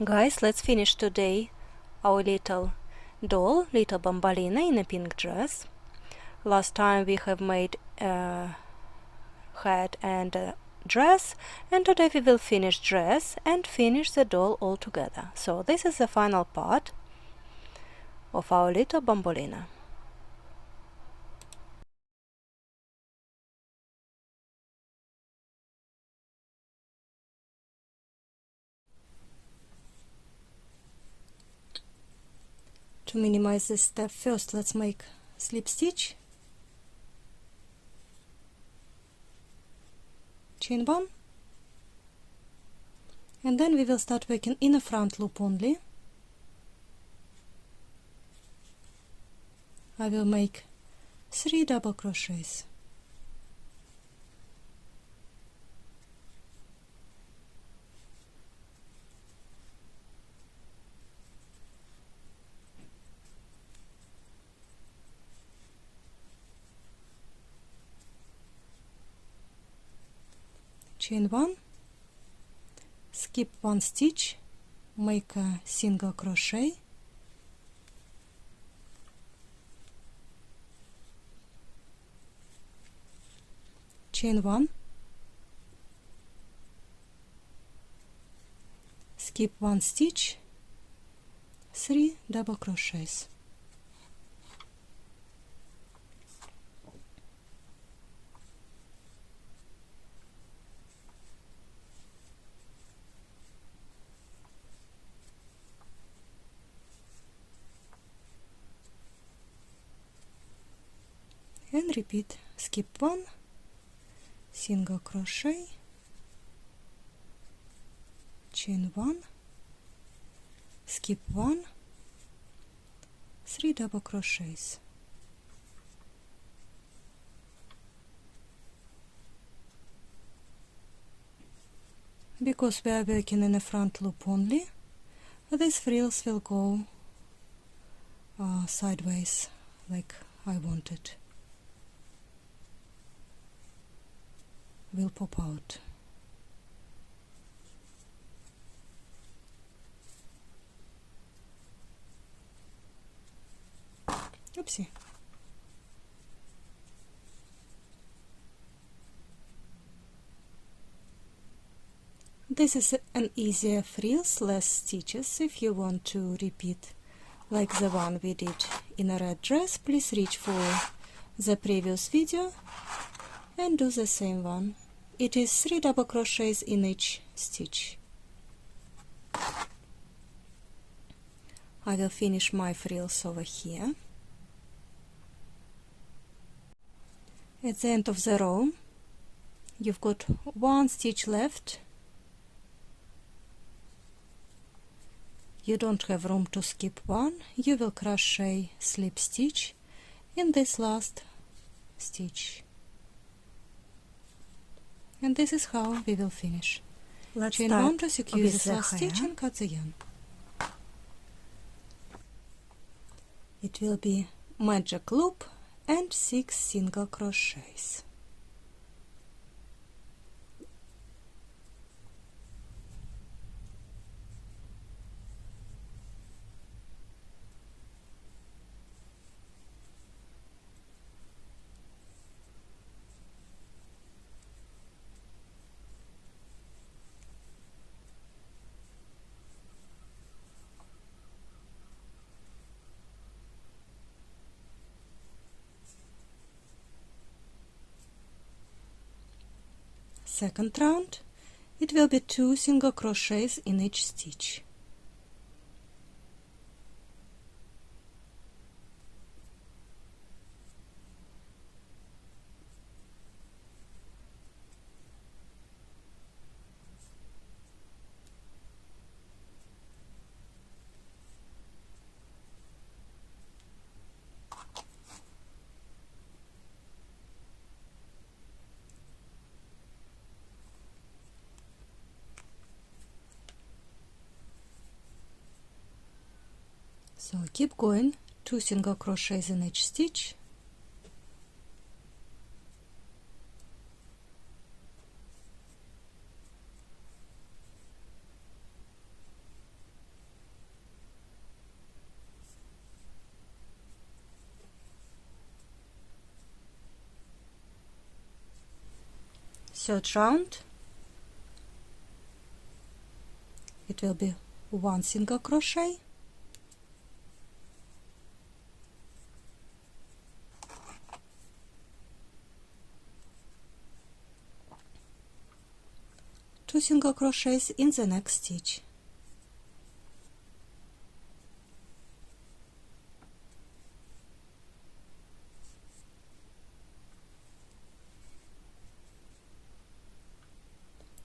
Guys, let's finish today our little doll, little Bambollina in a pink dress. Last time we have made a hat and a dress, and today we will finish dress and finish the doll all together. So this is the final part of our little Bambollina. To minimize this step, first let's make slip stitch, chain 1, and then we will start working in a front loop only. I will make 3 double crochets. Chain 1, skip 1 stitch, make a single crochet, chain 1, skip 1 stitch, 3 double crochets. And repeat, skip 1, single crochet, chain 1, skip 1, 3 double crochets. Because we are working in a front loop only, these frills will go sideways like I wanted. Will pop out. Oopsie. This is an easier frills, less stitches. If you want to repeat like the one we did in a red dress, please reach for the previous video and do the same one. It is 3 double crochets in each stitch. I will finish my frills over here. At the end of the row, you've got 1 stitch left. You don't have room to skip 1. You will crochet slip stitch in this last stitch. And this is how we will finish. Let's Chain start 1 to secure with this the last hair. stitch and cut the yarn. It will be magic loop and 6 single crochets. Second round, it will be 2 single crochets in each stitch. So keep going, 2 single crochets in each stitch. third round it will be 1 single crochet, two single crochets in the next stitch,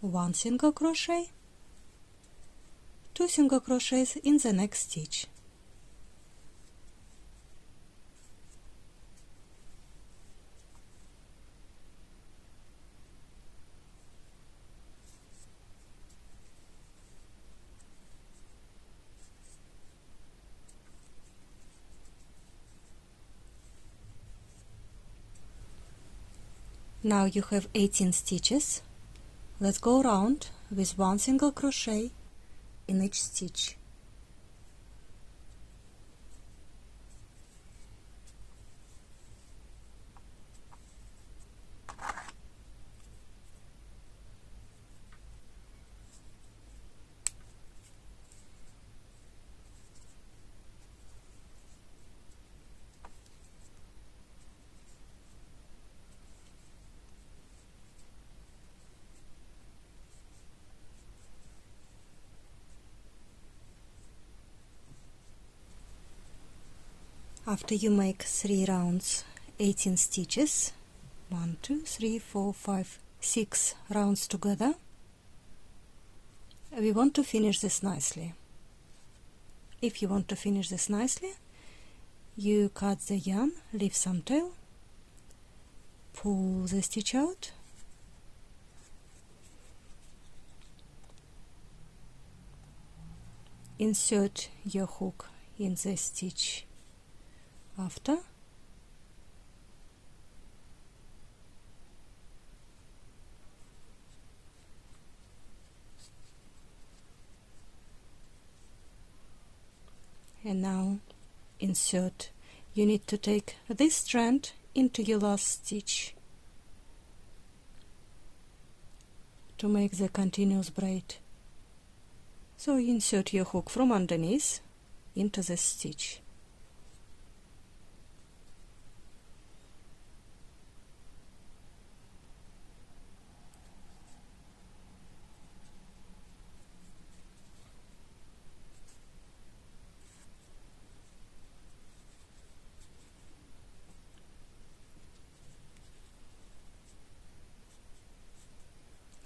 one single crochet, two single crochets in the next stitch, now you have 18 stitches. Let's go around with one single crochet in each stitch. After you make 3 rounds, 18 stitches, 1, 2, 3, 4, 5, 6 rounds together, we want to finish this nicely. If you want to finish this nicely, you cut the yarn, leave some tail, pull the stitch out, insert your hook in the stitch after, and now insert. You need to take this strand into your last stitch to make the continuous braid. So insert your hook from underneath into the stitch.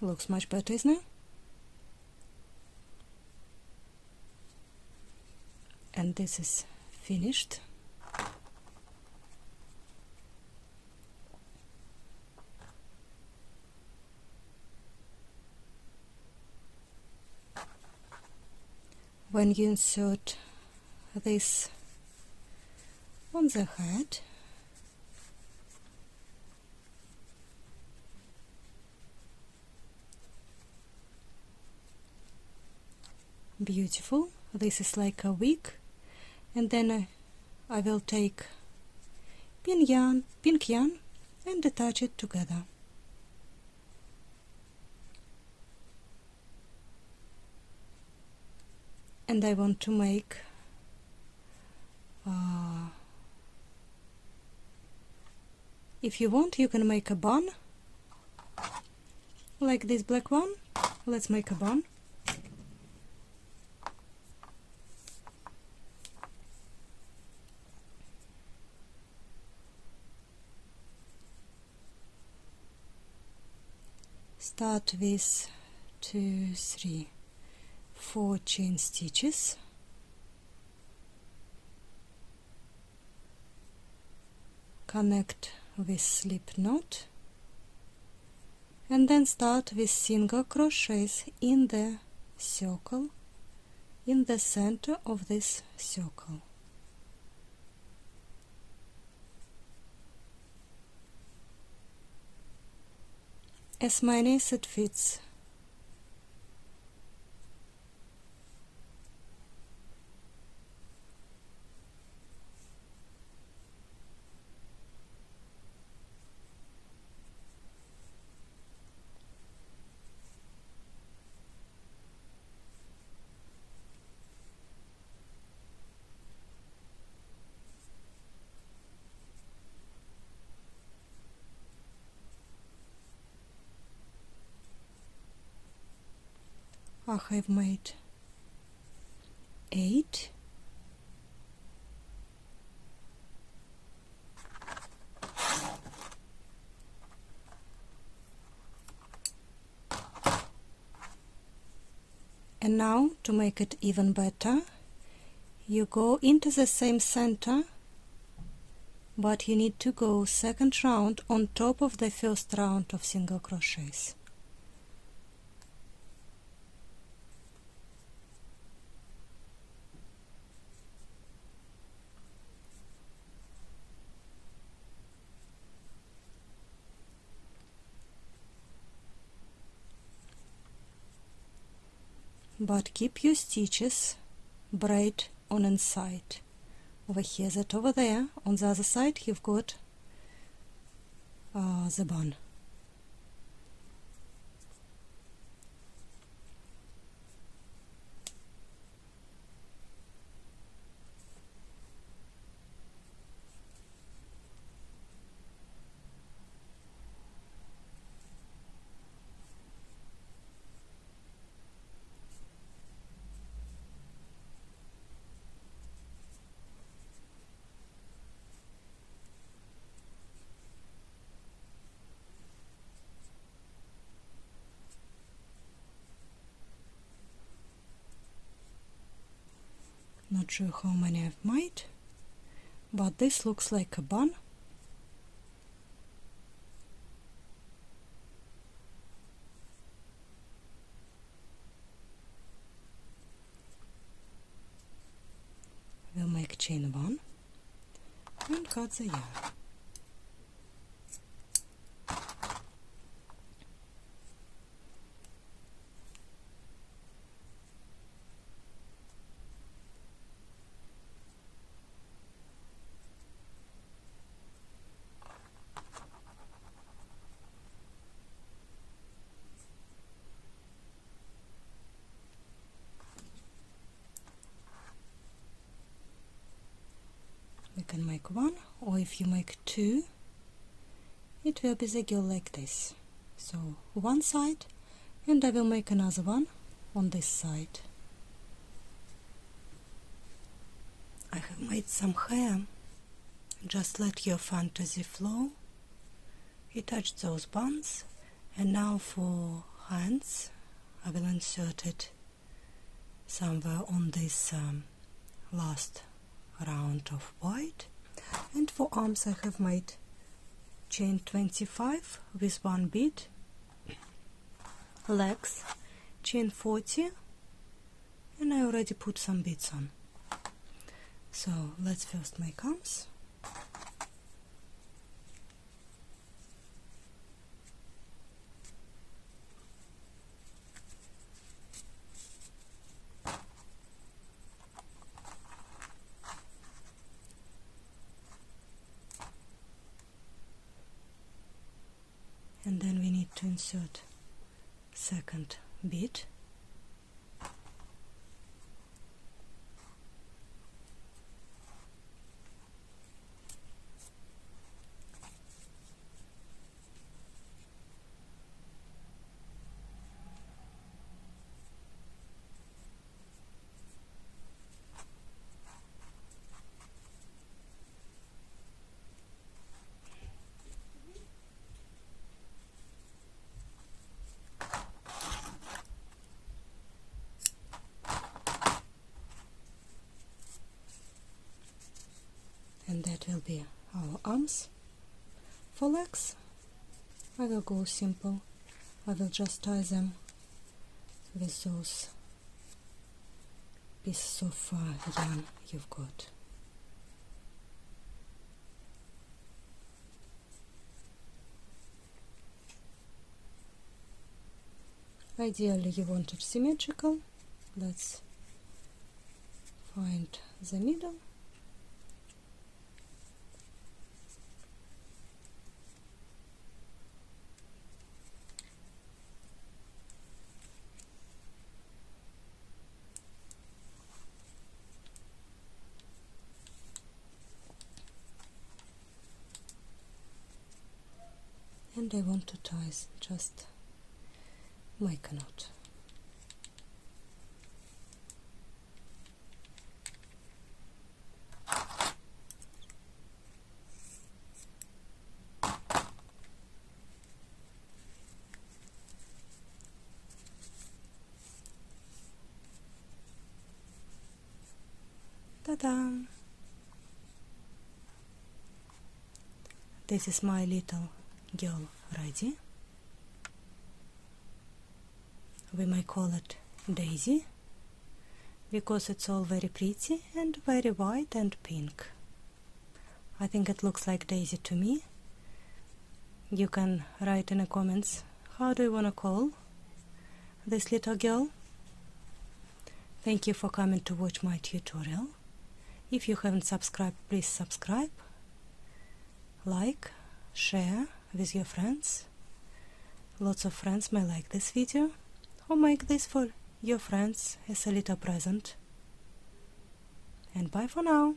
Looks much better, isn't it? And this is finished. When you insert this on the head, beautiful. This is like a wig, and then I will take pink yarn and attach it together. And I want to make if you want, you can make a bun like this black one. Let's make a bun. Start with 2, 3, 4 chain stitches, connect with slip knot, and then start with single crochets in the circle, in the center of this circle. As many as it fits. I have made 8, and now to make it even better, you go into the same center, but you need to go second round on top of the first round of single crochets. But keep your stitches braid on inside. Over here, that over there, on the other side, you've got the bun. Not sure how many I've made, but this looks like a bun. We'll make chain 1 and cut the yarn. You can make 1, or if you make 2, it will be the girl like this. So one side, and I will make another one on this side. I have made some hair. Just let your fantasy flow. Attach those buns, and now for hands, I will insert it somewhere on this last round of white. And for arms I have made chain 25 with 1 bead, legs chain 40, and I already put some beads on. So let's first make arms. And then we need to insert second bead. And that will be our arms. For legs, I will go simple. I will just tie them with those pieces of yarn you've got. Ideally you want it symmetrical. Let's find the middle. And I want to tie, just make a knot. Ta-da! This is my little girl ready. We may call it Daisy, because it's all very pretty and very white and pink. I think it looks like Daisy to me. You can write in the comments, how do you want to call this little girl? Thank you for coming to watch my tutorial. If you haven't subscribed, please subscribe, like, share with your friends. Lots of friends may like this video, or make this for your friends as a little present. And bye for now.